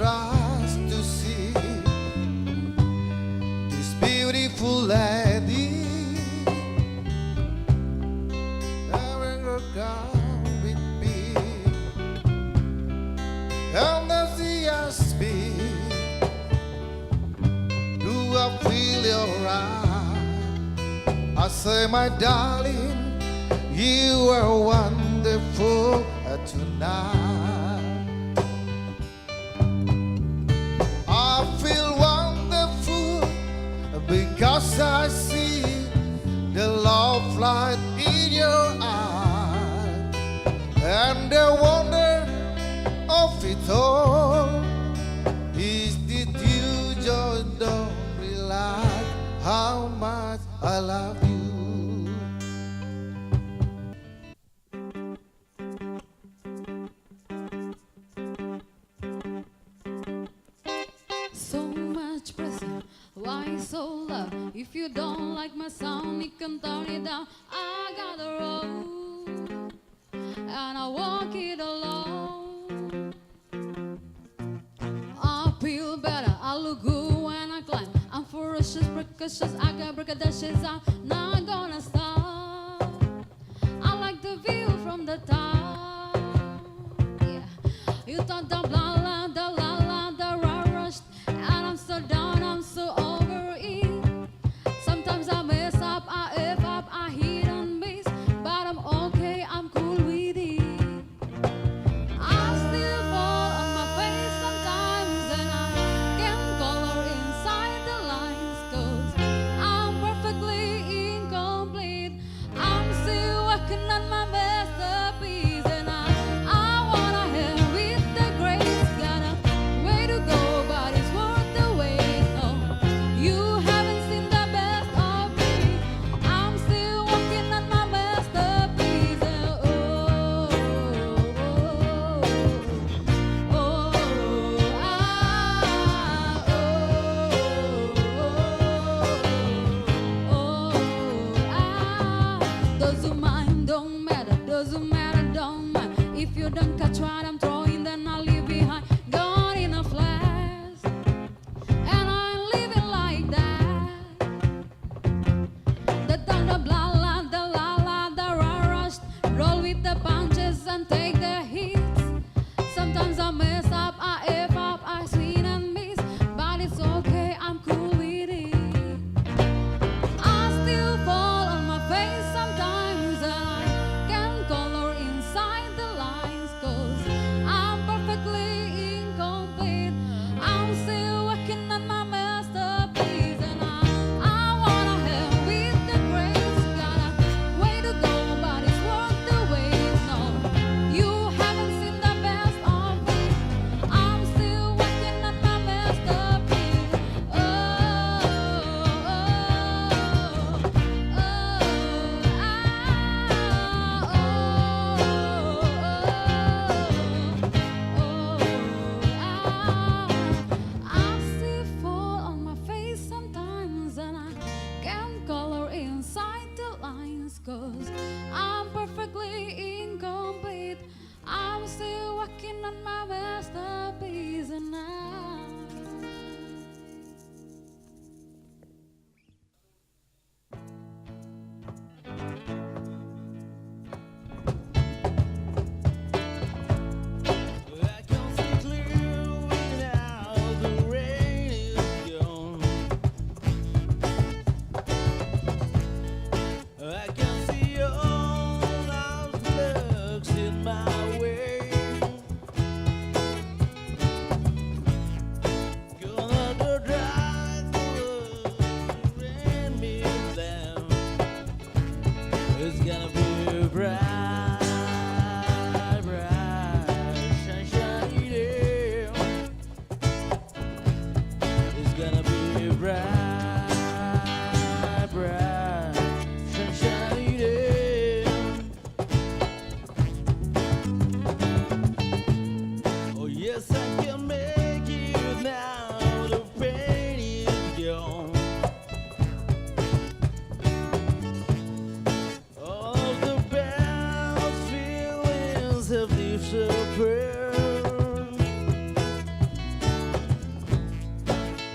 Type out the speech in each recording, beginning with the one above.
trust to see this beautiful lady. Never come with me, and as she asks me, do I feel your eyes? I say, my darling, you are wonderful tonight. I feel wonderful because I see the love light in your eyes, and the wonder of it all is that you just don't realize how much I love you. So much pressure, why so loud? If you don't like my sound, you can turn it down. I got a road, and I walk it alone. I feel better, I look good when I climb. I'm ferocious, precocious, I got braggadocious. I'm not gonna stop. I like the view from the top. Yeah, you thought the blah blah the la la the rah rushed, and I'm so down, I'm so over it. Sometimes I mess up, I F up, I hit and miss, but I'm okay, I'm cool with it. I still fall on my face sometimes, and I can color inside the lines, 'cause I'm perfectly incomplete. I'm still working on my masterpiece, and I wanna have with the grace God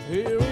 Here